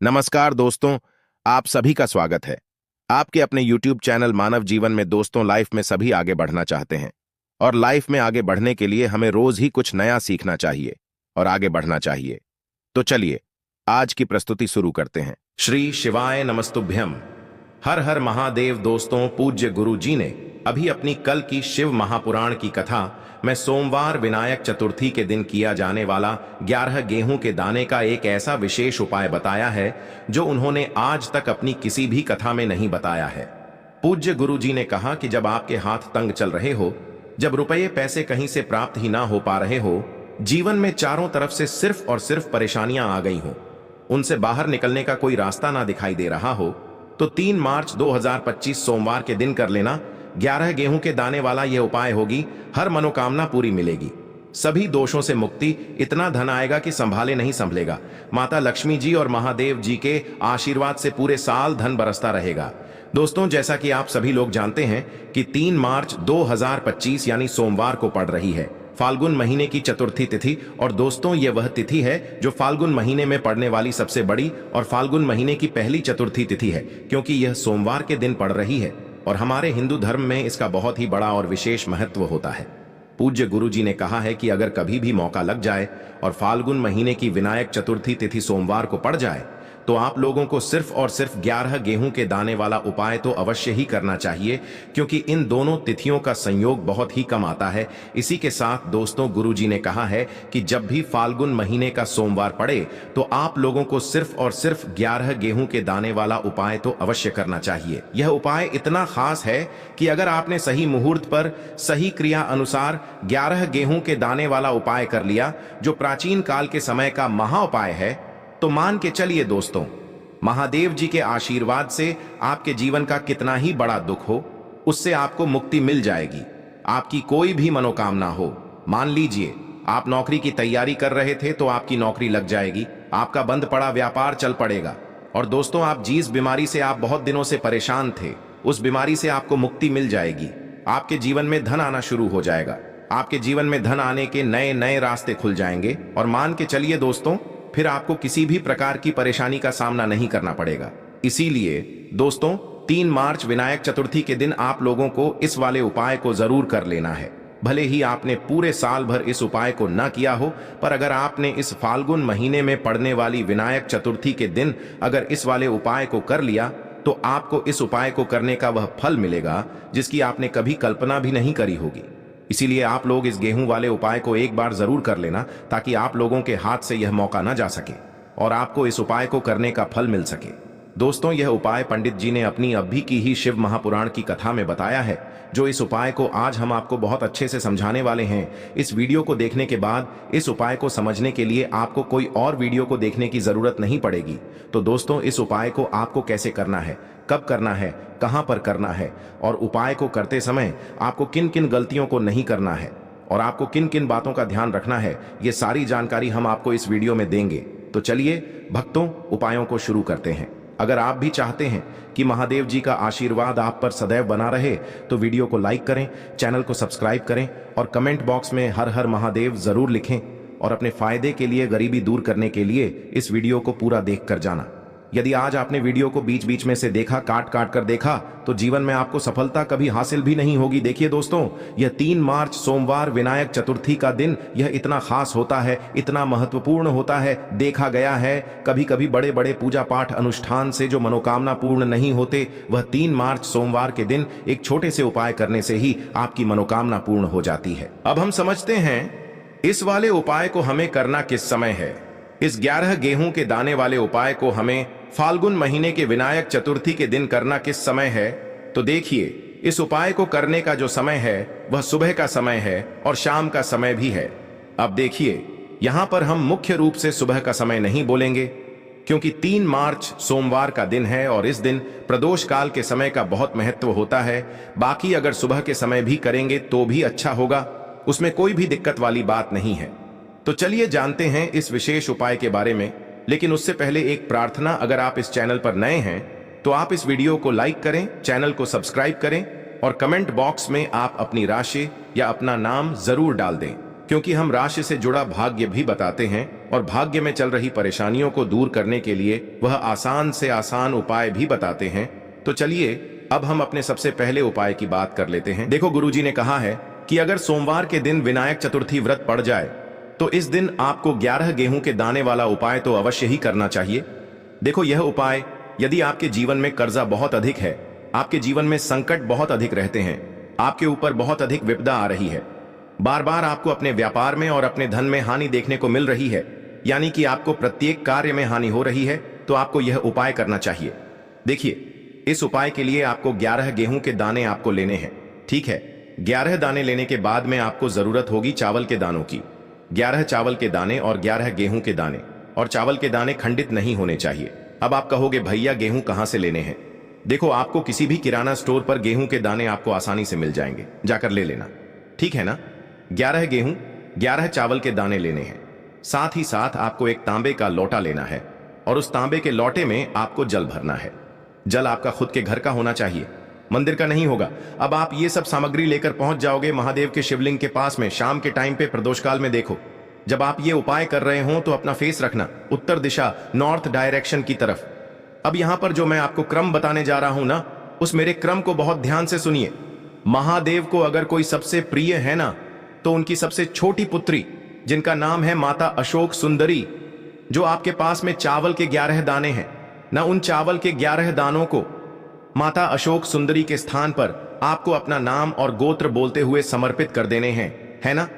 नमस्कार दोस्तों, आप सभी का स्वागत है। आपके अपने YouTube चैनल मानव जीवन में दोस्तों लाइफ में सभी आगे बढ़ना चाहते हैं और लाइफ में आगे बढ़ने के लिए हमें रोज ही कुछ नया सीखना चाहिए और आगे बढ़ना चाहिए। तो चलिए आज की प्रस्तुति शुरू करते हैं। श्री शिवाय नमस्तुभ्यम। हर हर महादेव। दोस्तों, पूज्य गुरु जी ने अभी अपनी कल की शिव महापुराण की कथा में सोमवार विनायक चतुर्थी के दिन किया जाने वाला 11 गेहूं के दाने का एक ऐसा विशेष उपाय बताया है जो उन्होंने आज तक अपनी किसी भी कथा में नहीं बताया है। पूज्य गुरु जी ने कहा कि जब आपके हाथ तंग चल रहे हो, जब रुपये पैसे कहीं से प्राप्त ही ना हो पा रहे हो, जीवन में चारों तरफ से सिर्फ और सिर्फ परेशानियां आ गई हो, उनसे बाहर निकलने का कोई रास्ता ना दिखाई दे रहा हो, तो 3 मार्च 2025 सोमवार के दिन कर लेना 11 गेहूं के दाने वाला यह उपाय होगी। हर मनोकामना पूरी मिलेगी, सभी दोषों से मुक्ति, इतना धन आएगा कि संभाले नहीं संभलेगा। माता लक्ष्मी जी और महादेव जी के आशीर्वाद से पूरे साल धन बरसता रहेगा। दोस्तों, जैसा कि आप सभी लोग जानते हैं कि 3 मार्च 2025 यानी सोमवार को पड़ रही है फाल्गुन महीने की चतुर्थी तिथि। और दोस्तों, यह वह तिथि है जो फाल्गुन महीने में पड़ने वाली सबसे बड़ी और फाल्गुन महीने की पहली चतुर्थी तिथि है, क्योंकि यह सोमवार के दिन पड़ रही है और हमारे हिंदू धर्म में इसका बहुत ही बड़ा और विशेष महत्व होता है। पूज्य गुरु जी ने कहा है कि अगर कभी भी मौका लग जाए और फाल्गुन महीने की विनायक चतुर्थी तिथि सोमवार को पड़ जाए तो आप लोगों को सिर्फ और सिर्फ 11 गेहूं के दाने वाला उपाय तो अवश्य ही करना चाहिए, क्योंकि इन दोनों तिथियों का संयोग बहुत ही कम आता है। इसी के साथ दोस्तों, गुरुजी ने कहा है कि जब भी फाल्गुन महीने का सोमवार पड़े तो आप लोगों को सिर्फ और सिर्फ 11 गेहूं के दाने वाला उपाय तो अवश्य करना चाहिए। यह उपाय इतना खास है कि अगर आपने सही मुहूर्त पर सही क्रिया अनुसार 11 गेहूं के दाने वाला उपाय कर लिया, जो प्राचीन काल के समय का महा उपाय है, तो मान के चलिए दोस्तों, महादेव जी के आशीर्वाद से आपके जीवन का कितना ही बड़ा दुख हो, उससे आपको मुक्ति मिल जाएगी। आपकी कोई भी मनोकामना हो, मान लीजिए आप नौकरी की तैयारी कर रहे थे तो आपकी नौकरी लग जाएगी, आपका बंद पड़ा व्यापार चल पड़ेगा। और दोस्तों, आप जिस बीमारी से आप बहुत दिनों से परेशान थे, उस बीमारी से आपको मुक्ति मिल जाएगी। आपके जीवन में धन आना शुरू हो जाएगा, आपके जीवन में धन आने के नए नए रास्ते खुल जाएंगे। और मान के चलिए दोस्तों, फिर आपको किसी भी प्रकार की परेशानी का सामना नहीं करना पड़ेगा। इसीलिए दोस्तों, 3 मार्च विनायक चतुर्थी के दिन आप लोगों को इस वाले उपाय को जरूर कर लेना है। भले ही आपने पूरे साल भर इस उपाय को ना किया हो, पर अगर आपने इस फाल्गुन महीने में पड़ने वाली विनायक चतुर्थी के दिन अगर इस वाले उपाय को कर लिया, तो आपको इस उपाय को करने का वह फल मिलेगा जिसकी आपने कभी कल्पना भी नहीं करी होगी। इसीलिए आप लोग इस गेहूं वाले उपाय को एक बार जरूर कर लेना, ताकि आप लोगों के हाथ से यह मौका ना जा सके और आपको इस उपाय को करने का फल मिल सके। दोस्तों, यह उपाय पंडित जी ने अपनी अभी की ही शिव महापुराण की कथा में बताया है, जो इस उपाय को आज हम आपको बहुत अच्छे से समझाने वाले हैं। इस वीडियो को देखने के बाद इस उपाय को समझने के लिए आपको कोई और वीडियो को देखने की जरूरत नहीं पड़ेगी। तो दोस्तों, इस उपाय को आपको कैसे करना है, कब करना है, कहां पर करना है और उपाय को करते समय आपको किन किन गलतियों को नहीं करना है और आपको किन किन बातों का ध्यान रखना है, ये सारी जानकारी हम आपको इस वीडियो में देंगे। तो चलिए भक्तों, उपायों को शुरू करते हैं। अगर आप भी चाहते हैं कि महादेव जी का आशीर्वाद आप पर सदैव बना रहे, तो वीडियो को लाइक करें, चैनल को सब्सक्राइब करें और कमेंट बॉक्स में हर हर महादेव जरूर लिखें। और अपने फायदे के लिए, गरीबी दूर करने के लिए इस वीडियो को पूरा देख कर जाना। यदि आज आपने वीडियो को बीच बीच में से देखा, काट काट कर देखा, तो जीवन में आपको सफलता कभी हासिल भी नहीं होगी। देखिए दोस्तों, यह 3 मार्च सोमवार विनायक चतुर्थी का दिन यह इतना खास होता है, इतना महत्वपूर्ण होता है। देखा गया है कभी कभी बड़े बड़े पूजा पाठ अनुष्ठान से जो मनोकामना पूर्ण नहीं होते, वह 3 मार्च सोमवार के दिन एक छोटे से उपाय करने से ही आपकी मनोकामना पूर्ण हो जाती है। अब हम समझते हैं इस वाले उपाय को हमें करना किस समय है। इस 11 गेहूं के दाने वाले उपाय को हमें फाल्गुन महीने के विनायक चतुर्थी के दिन करना किस समय है। तो देखिए, इस उपाय को करने का जो समय है वह सुबह का समय है और शाम का समय भी है। अब देखिए, यहां पर हम मुख्य रूप से सुबह का समय नहीं बोलेंगे, क्योंकि 3 मार्च सोमवार का दिन है और इस दिन प्रदोष काल के समय का बहुत महत्व होता है। बाकी अगर सुबह के समय भी करेंगे तो भी अच्छा होगा, उसमें कोई भी दिक्कत वाली बात नहीं है। तो चलिए जानते हैं इस विशेष उपाय के बारे में। लेकिन उससे पहले एक प्रार्थना, अगर आप इस चैनल पर नए हैं तो आप इस वीडियो को लाइक करें, चैनल को सब्सक्राइब करें और कमेंट बॉक्स में आप अपनी राशि या अपना नाम जरूर डाल दें, क्योंकि हम राशि से जुड़ा भाग्य भी बताते हैं और भाग्य में चल रही परेशानियों को दूर करने के लिए वह आसान से आसान उपाय भी बताते हैं। तो चलिए अब हम अपने सबसे पहले उपाय की बात कर लेते हैं। देखो, गुरुजी ने कहा है कि अगर सोमवार के दिन विनायक चतुर्थी व्रत पड़ जाए तो इस दिन आपको 11 गेहूं के दाने वाला उपाय तो अवश्य ही करना चाहिए। देखो, यह उपाय यदि आपके जीवन में कर्जा बहुत अधिक है, आपके जीवन में संकट बहुत अधिक रहते हैं, आपके ऊपर बहुत अधिक विपदा आ रही है, बार बार आपको अपने व्यापार में और अपने धन में हानि देखने को मिल रही है, यानी कि आपको प्रत्येक कार्य में हानि हो रही है, तो आपको यह उपाय करना चाहिए। देखिए, इस उपाय के लिए आपको 11 गेहूं के दाने आपको लेने हैं। ठीक है, 11 दाने लेने के बाद में आपको जरूरत होगी चावल के दानों की। 11 चावल के दाने और 11 गेहूं के दाने, और चावल के दाने खंडित नहीं होने चाहिए। अब आप कहोगे भैया गेहूं कहां से लेने हैं? देखो, आपको किसी भी किराना स्टोर पर गेहूं के दाने आपको आसानी से मिल जाएंगे, जाकर ले लेना। ठीक है ना? 11 गेहूं 11 चावल के दाने लेने हैं। साथ ही साथ आपको एक तांबे का लोटा लेना है और उस तांबे के लोटे में आपको जल भरना है। जल आपका खुद के घर का होना चाहिए, मंदिर का नहीं होगा। अब आप ये सब सामग्री लेकर पहुंच जाओगे महादेव के शिवलिंग के पास में शाम के टाइम पे प्रदोष काल में। देखो, जब आप ये उपाय कर रहे हो तो अपना फेस रखना उत्तर दिशा, नॉर्थ डायरेक्शन की तरफ। अब यहां पर जो मैं आपको क्रम बताने जा रहा हूं ना, उस मेरे क्रम को बहुत ध्यान से सुनिए। महादेव को अगर कोई सबसे प्रिय है ना, तो उनकी सबसे छोटी पुत्री जिनका नाम है माता अशोक सुंदरी, जो आपके पास में चावल के 11 दाने हैं ना, उन चावल के 11 दानों को माता अशोक सुंदरी के स्थान पर आपको अपना नाम और गोत्र बोलते हुए समर्पित कर देने हैं, है ना?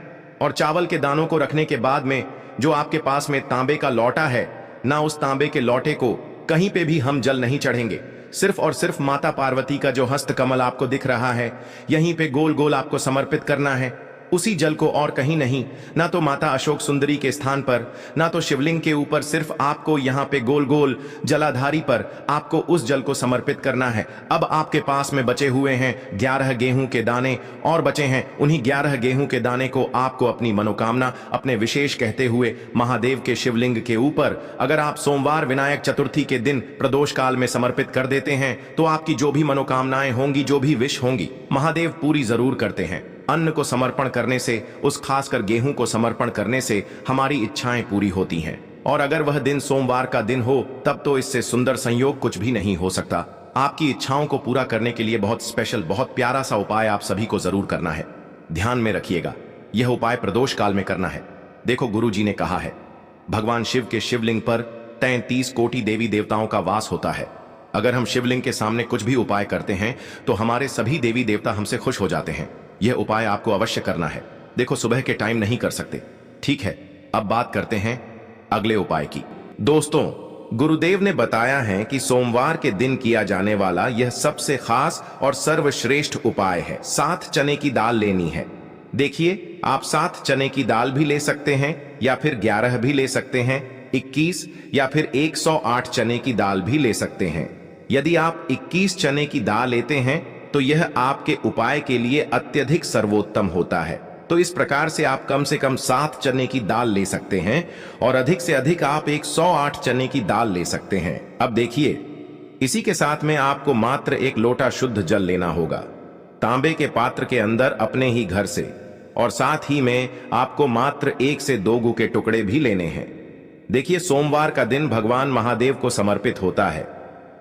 और चावल के दानों को रखने के बाद में जो आपके पास में तांबे का लौटा है ना, उस तांबे के लौटे को कहीं पे भी हम जल नहीं चढ़ेंगे। सिर्फ और सिर्फ माता पार्वती का जो हस्त कमल आपको दिख रहा है, यहीं पे गोल गोल आपको समर्पित करना है उसी जल को, और कहीं नहीं। ना तो माता अशोक सुंदरी के स्थान पर, ना तो शिवलिंग के ऊपर, सिर्फ आपको यहाँ पे गोल गोल जलाधारी पर आपको उस जल को समर्पित करना है। अब आपके पास में बचे हुए हैं 11 गेहूं के दाने और बचे हैं। उन्हीं 11 गेहूं के दाने को आपको अपनी मनोकामना, अपने विशेष कहते हुए महादेव के शिवलिंग के ऊपर अगर आप सोमवार विनायक चतुर्थी के दिन प्रदोष काल में समर्पित कर देते हैं तो आपकी जो भी मनोकामनाएं होंगी, जो भी विश होंगी, महादेव पूरी जरूर करते हैं। अन्न को समर्पण करने से, उस खासकर गेहूं को समर्पण करने से हमारी इच्छाएं पूरी होती हैं। और अगर वह दिन सोमवार का दिन हो तब तो इससे सुंदर संयोग कुछ भी नहीं हो सकता। आपकी इच्छाओं को पूरा करने के लिए बहुत स्पेशल, बहुत प्यारा सा उपाय आप सभी को जरूर करना है। ध्यान में रखिएगा, यह उपाय प्रदोष काल में करना है। देखो, गुरु जी ने कहा है भगवान शिव के शिवलिंग पर 33 कोटि देवी देवताओं का वास होता है। अगर हम शिवलिंग के सामने कुछ भी उपाय करते हैं तो हमारे सभी देवी देवता हमसे खुश हो जाते हैं। यह उपाय आपको अवश्य करना है। देखो, सुबह के टाइम नहीं कर सकते, ठीक है? अब बात करते हैं अगले उपाय की। दोस्तों, गुरुदेव ने बताया है कि सोमवार के दिन किया जाने वाला यह सबसे खास और सर्वश्रेष्ठ उपाय है। 7 चने की दाल लेनी है। देखिए, आप 7 चने की दाल भी ले सकते हैं या फिर 11 भी ले सकते हैं, 21 या फिर 108 चने की दाल भी ले सकते हैं। यदि आप 21 चने की दाल लेते हैं तो यह आपके उपाय के लिए अत्यधिक सर्वोत्तम होता है। तो इस प्रकार से आप कम से कम 7 चने की दाल ले सकते हैं और अधिक से अधिक आप 108 चने की दाल ले सकते हैं। अब देखिए, इसी के साथ में आपको मात्र 1 लोटा शुद्ध जल लेना होगा, तांबे के पात्र के अंदर अपने ही घर से, और साथ ही में आपको मात्र 1 से 2 गू के टुकड़े भी लेने हैं। देखिए, सोमवार का दिन भगवान महादेव को समर्पित होता है।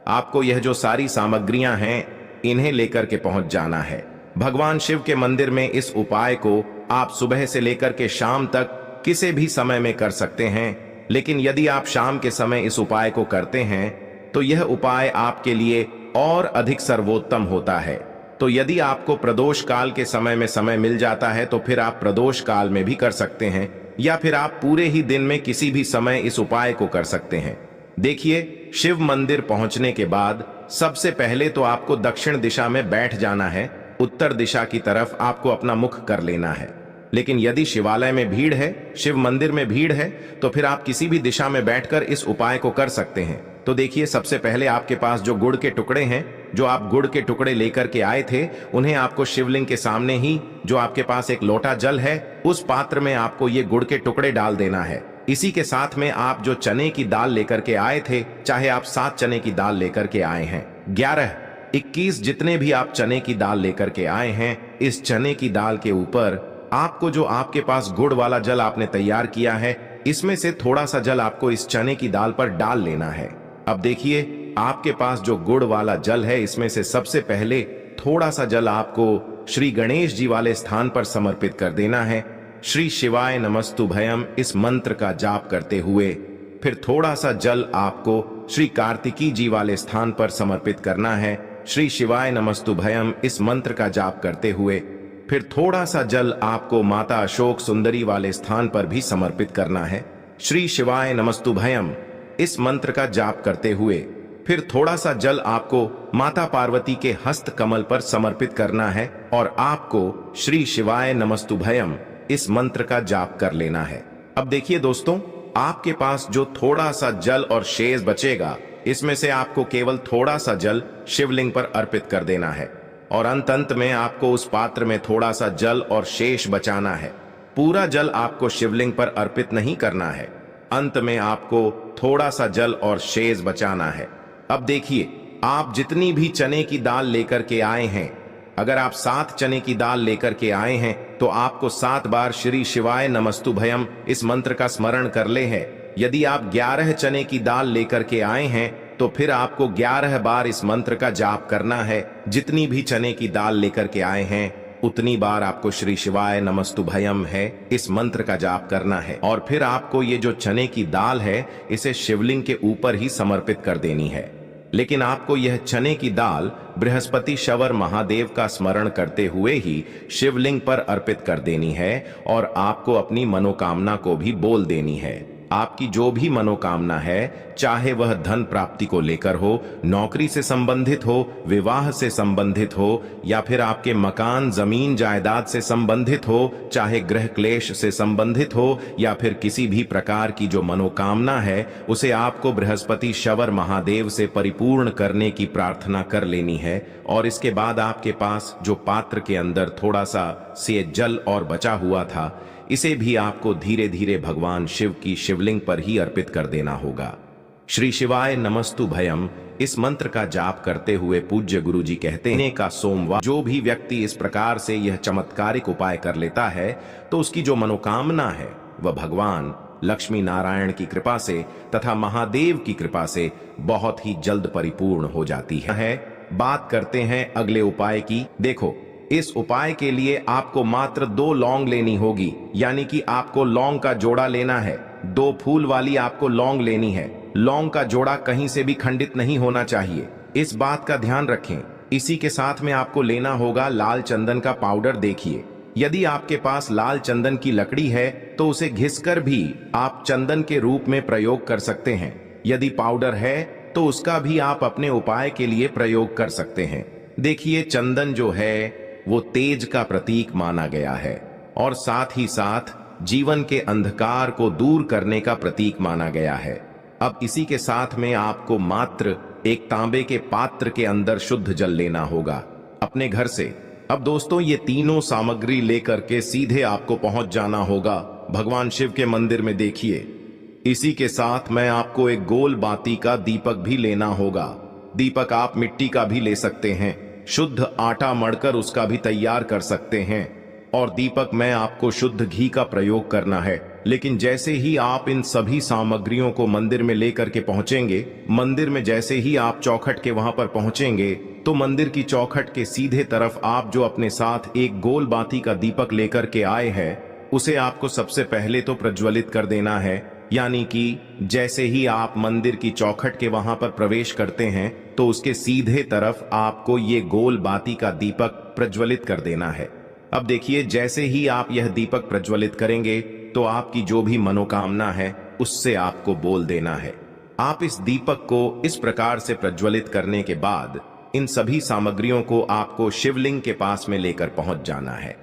आपको यह जो सारी सामग्रियां हैं इन्हें लेकर के पहुंच जाना है भगवान शिव के मंदिर में। इस उपाय को आप सुबह से लेकर के शाम तक किसी भी समय में कर सकते हैं, लेकिन यदि आप शाम के समय इस उपाय को करते हैं तो यह उपाय आपके लिए और अधिक सर्वोत्तम होता है। तो यदि आपको प्रदोष काल के समय में समय मिल जाता है तो फिर आप प्रदोष काल में भी कर सकते हैं, या फिर आप पूरे ही दिन में किसी भी समय इस उपाय को कर सकते हैं। देखिए, शिव मंदिर पहुंचने के बाद सबसे पहले तो आपको दक्षिण दिशा में बैठ जाना है। उत्तर दिशा की तरफ आपको अपना मुख कर लेना है। लेकिन यदि शिवालय में भीड़ है, शिव मंदिर में भीड़ है, तो फिर आप किसी भी दिशा में बैठकर इस उपाय को कर सकते हैं। तो देखिए, सबसे पहले आपके पास जो गुड़ के टुकड़े हैं, जो आप गुड़ के टुकड़े लेकर के आए थे, उन्हें आपको शिवलिंग के सामने ही जो आपके पास एक लोटा जल है, उस पात्र में आपको ये गुड़ के टुकड़े डाल देना है। इसी के साथ में आप जो चने की दाल लेकर के आए थे, चाहे आप 7 चने की दाल लेकर के आए हैं, 11, 21 जितने भी आप चने की दाल लेकर के आए हैं, इस चने की दाल के ऊपर आपको जो आपके पास गुड़ वाला जल आपने तैयार किया है, इसमें से थोड़ा सा जल आपको इस चने की दाल पर डाल लेना है। अब देखिए, आपके पास जो गुड़ वाला जल है, इसमें से सबसे पहले थोड़ा सा जल आपको श्री गणेश जी वाले स्थान पर समर्पित कर देना है। श्री शिवाय नमस्तुभयम इस मंत्र का जाप करते हुए फिर थोड़ा सा जल आपको श्री कार्तिकी जी वाले स्थान पर समर्पित करना है। श्री शिवाय नमस्तुभयम इस मंत्र का जाप करते हुए फिर थोड़ा सा जल आपको माता अशोक सुंदरी वाले स्थान पर भी समर्पित करना है। श्री शिवाय नमस्तुभयम इस मंत्र का जाप करते हुए फिर थोड़ा सा जल आपको माता पार्वती के हस्त कमल पर समर्पित करना है और आपको श्री शिवाय नमस्तुभयम इस मंत्र का जाप कर लेना है। अब देखिए दोस्तों, आपके पास जो थोड़ा सा जल और शेष बचेगा, इसमें से आपको केवल थोड़ा सा जल शिवलिंग पर अर्पित कर देना है और अंत में आपको उस पात्र में थोड़ा सा जल और शेष बचाना है। पूरा जल आपको शिवलिंग पर अर्पित नहीं करना है, अंत में आपको थोड़ा सा जल और शेष बचाना है। अब देखिए, आप जितनी भी चने की दाल लेकर के आए हैं, अगर आप 7 चने की दाल लेकर के आए हैं तो आपको 7 बार श्री शिवाय नमस्तुभयम इस मंत्र का स्मरण कर ले है। यदि आप 11 चने की दाल लेकर के आए हैं तो फिर आपको 11 बार इस मंत्र का जाप करना है। जितनी भी चने की दाल लेकर के आए हैं उतनी बार आपको श्री शिवाय नमस्तुभयम है इस मंत्र का जाप करना है और फिर आपको ये जो चने की दाल है इसे शिवलिंग के ऊपर ही समर्पित कर देनी है। लेकिन आपको यह चने की दाल बृहस्पति शवर महादेव का स्मरण करते हुए ही शिवलिंग पर अर्पित कर देनी है और आपको अपनी मनोकामना को भी बोल देनी है। आपकी जो भी मनोकामना है, चाहे वह धन प्राप्ति को लेकर हो, नौकरी से संबंधित हो, विवाह से संबंधित हो या फिर आपके मकान जमीन जायदाद से संबंधित हो, चाहे गृह क्लेश से संबंधित हो या फिर किसी भी प्रकार की जो मनोकामना है, उसे आपको बृहस्पति शवर महादेव से परिपूर्ण करने की प्रार्थना कर लेनी है। और इसके बाद आपके पास जो पात्र के अंदर थोड़ा सा से जल और बचा हुआ था, इसे भी आपको धीरे धीरे भगवान शिव की शिवलिंग पर ही अर्पित कर देना होगा। श्री शिवाय नमस्तुभयम इस मंत्र का जाप करते हुए पूज्य गुरु जी कहते हैं का सोमवार जो भी व्यक्ति इस प्रकार से यह चमत्कारिक उपाय कर लेता है तो उसकी जो मनोकामना है वह भगवान लक्ष्मी नारायण की कृपा से तथा महादेव की कृपा से बहुत ही जल्द परिपूर्ण हो जाती है। बात करते हैं अगले उपाय की। देखो, इस उपाय के लिए आपको मात्र 2 लौंग लेनी होगी, यानी कि आपको लौंग का जोड़ा लेना है। 2 फूल वाली आपको लौंग लेनी है। लौंग का जोड़ा कहीं से भी खंडित नहीं होना चाहिए, इस बात का ध्यान रखें। इसी के साथ में आपको लेना होगा लाल चंदन का पाउडर। देखिए, यदि आपके पास लाल चंदन की लकड़ी है तो उसे घिसकर भी आप चंदन के रूप में प्रयोग कर सकते हैं। यदि पाउडर है तो उसका भी आप अपने उपाय के लिए प्रयोग कर सकते हैं। देखिए, चंदन जो है वो तेज का प्रतीक माना गया है और साथ ही साथ जीवन के अंधकार को दूर करने का प्रतीक माना गया है। अब इसी के साथ में आपको मात्र एक तांबे के पात्र के अंदर शुद्ध जल लेना होगा अपने घर से। अब दोस्तों, ये तीनों सामग्री लेकर के सीधे आपको पहुंच जाना होगा भगवान शिव के मंदिर में। देखिए, इसी के साथ में आपको एक गोल बाती का दीपक भी लेना होगा। दीपक आप मिट्टी का भी ले सकते हैं, शुद्ध आटा मढ़कर उसका भी तैयार कर सकते हैं और दीपक में आपको शुद्ध घी का प्रयोग करना है। लेकिन जैसे ही आप इन सभी सामग्रियों को मंदिर में लेकर के पहुंचेंगे, मंदिर में जैसे ही आप चौखट के वहां पर पहुंचेंगे तो मंदिर की चौखट के सीधे तरफ आप जो अपने साथ एक गोल बाती का दीपक लेकर के आए हैं उसे आपको सबसे पहले तो प्रज्वलित कर देना है। यानी कि जैसे ही आप मंदिर की चौखट के वहां पर प्रवेश करते हैं तो उसके सीधे तरफ आपको ये गोल बाती का दीपक प्रज्वलित कर देना है। अब देखिए, जैसे ही आप यह दीपक प्रज्वलित करेंगे तो आपकी जो भी मनोकामना है उससे आपको बोल देना है। आप इस दीपक को इस प्रकार से प्रज्वलित करने के बाद इन सभी सामग्रियों को आपको शिवलिंग के पास में लेकर पहुंच जाना है।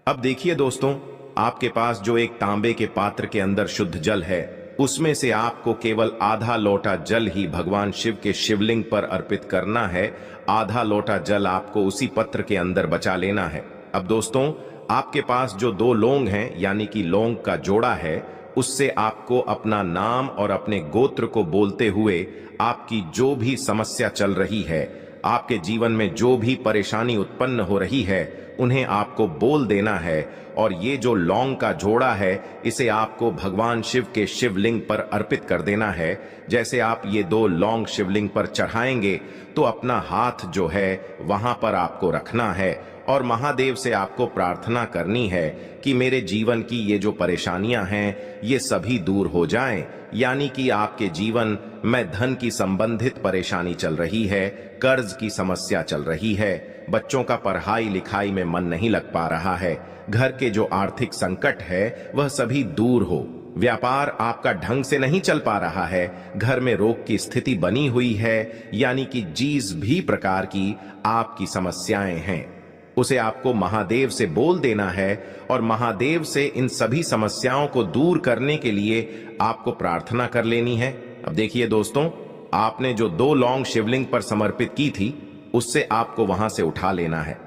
अब देखिए दोस्तों, आपके पास जो एक तांबे के पात्र के अंदर शुद्ध जल है उसमें से आपको केवल आधा लोटा जल ही भगवान शिव के शिवलिंग पर अर्पित करना है। आधा लोटा जल आपको उसी पत्र के अंदर बचा लेना है। अब दोस्तों, आपके पास जो 2 लौंग हैं यानी कि लौंग का जोड़ा है, उससे आपको अपना नाम और अपने गोत्र को बोलते हुए आपकी जो भी समस्या चल रही है, आपके जीवन में जो भी परेशानी उत्पन्न हो रही है, उन्हें आपको बोल देना है। और ये जो लौंग का जोड़ा है इसे आपको भगवान शिव के शिवलिंग पर अर्पित कर देना है। जैसे आप ये 2 लौंग शिवलिंग पर चढ़ाएंगे तो अपना हाथ जो है वहां पर आपको रखना है और महादेव से आपको प्रार्थना करनी है कि मेरे जीवन की ये जो परेशानियां हैं ये सभी दूर हो जाएं। यानी कि आपके जीवन में धन की संबंधित परेशानी चल रही है, कर्ज की समस्या चल रही है, बच्चों का पढ़ाई लिखाई में मन नहीं लग पा रहा है, घर के जो आर्थिक संकट है वह सभी दूर हो, व्यापार आपका ढंग से नहीं चल पा रहा है, घर में रोग की स्थिति बनी हुई है, यानी कि जिस भी प्रकार की आपकी समस्याएं हैं उसे आपको महादेव से बोल देना है और महादेव से इन सभी समस्याओं को दूर करने के लिए आपको प्रार्थना कर लेनी है। अब देखिए दोस्तों, आपने जो 2 लौंग शिवलिंग पर समर्पित की थी उससे आपको वहां से उठा लेना है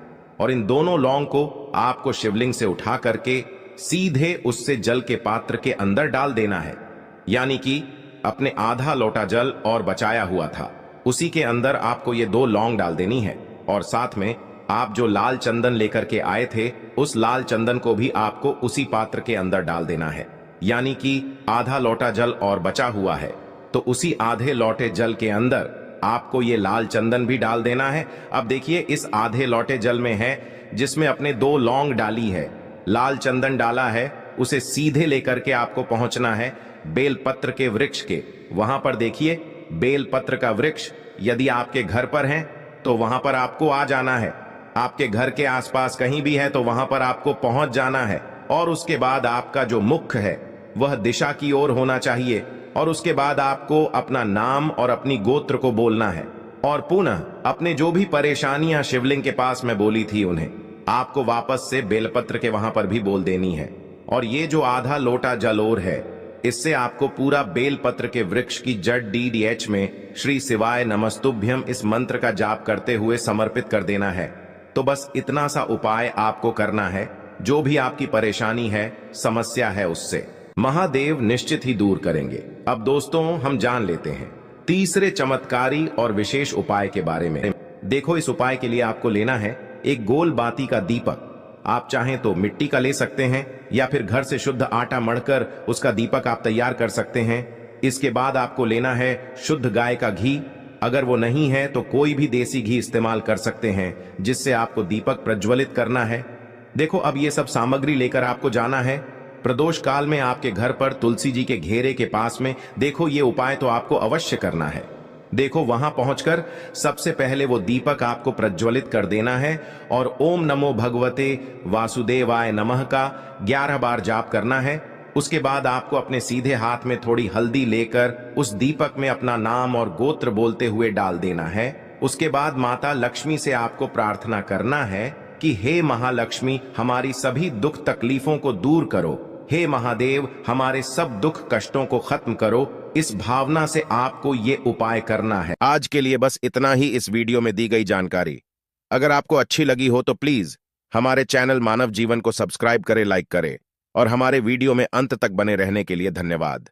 और इन दोनों लौंग को आपको शिवलिंग से उठा करके सीधे उससे जल के पात्र के अंदर डाल देना है। यानी कि अपने आधा लोटा जल और बचाया हुआ था उसी के अंदर आपको ये 2 लौंग डाल देनी है और साथ में आप जो लाल चंदन लेकर के आए थे उस लाल चंदन को भी आपको उसी पात्र के अंदर डाल देना है। यानी कि आधा लोटा जल और बचा हुआ है तो उसी आधे लोटे जल के अंदर आपको ये लाल चंदन भी डाल देना है। अब देखिए, इस आधे लोटे जल में है जिसमें अपने 2 लौंग डाली है, लाल चंदन डाला है, उसे सीधे लेकर के आपको पहुंचना है बेलपत्र के वृक्ष के। वहां पर देखिए बेलपत्र का वृक्ष यदि आपके घर पर है तो वहां पर आपको आ जाना है, आपके घर के आसपास कहीं भी है तो वहां पर आपको पहुंच जाना है और उसके बाद आपका जो मुख है वह दिशा की ओर होना चाहिए और उसके बाद आपको अपना नाम और अपनी गोत्र को बोलना है और पुनः अपने जो भी परेशानियां शिवलिंग के पास में बोली थी उन्हें आपको वापस से बेलपत्र के वहां पर भी बोल देनी है। और ये जो आधा लोटा जल और है इससे आपको पूरा बेलपत्र के वृक्ष की जड़ DDH में श्री शिवाय नमस्तुभ्यम इस मंत्र का जाप करते हुए समर्पित कर देना है। तो बस इतना सा उपाय आपको करना है, जो भी आपकी परेशानी है, समस्या है, उससे महादेव निश्चित ही दूर करेंगे। अब दोस्तों हम जान लेते हैं तीसरे चमत्कारी और विशेष उपाय के बारे में। देखो, इस उपाय के लिए आपको लेना है एक गोल बाती का दीपक। आप चाहें तो मिट्टी का ले सकते हैं या फिर घर से शुद्ध आटा मढ़कर उसका दीपक आप तैयार कर सकते हैं। इसके बाद आपको लेना है शुद्ध गाय का घी। अगर वो नहीं है तो कोई भी देसी घी इस्तेमाल कर सकते हैं जिससे आपको दीपक प्रज्वलित करना है। देखो, अब ये सब सामग्री लेकर आपको जाना है प्रदोष काल में आपके घर पर तुलसी जी के घेरे के पास में। देखो, ये उपाय तो आपको अवश्य करना है। देखो, वहां पहुंचकर सबसे पहले वो दीपक आपको प्रज्वलित कर देना है और ओम नमो भगवते वासुदेवाय नमः का 11 बार जाप करना है। उसके बाद आपको अपने सीधे हाथ में थोड़ी हल्दी लेकर उस दीपक में अपना नाम और गोत्र बोलते हुए डाल देना है। उसके बाद माता लक्ष्मी से आपको प्रार्थना करना है कि हे महालक्ष्मी, हमारी सभी दुख तकलीफों को दूर करो, हे महादेव हमारे सब दुख कष्टों को खत्म करो। इस भावना से आपको ये उपाय करना है। आज के लिए बस इतना ही इस वीडियो में दी गई जानकारी। अगर आपको अच्छी लगी हो तो प्लीज हमारे चैनल मानव जीवन को सब्सक्राइब करें, लाइक करें और हमारे वीडियो में अंत तक बने रहने के लिए धन्यवाद।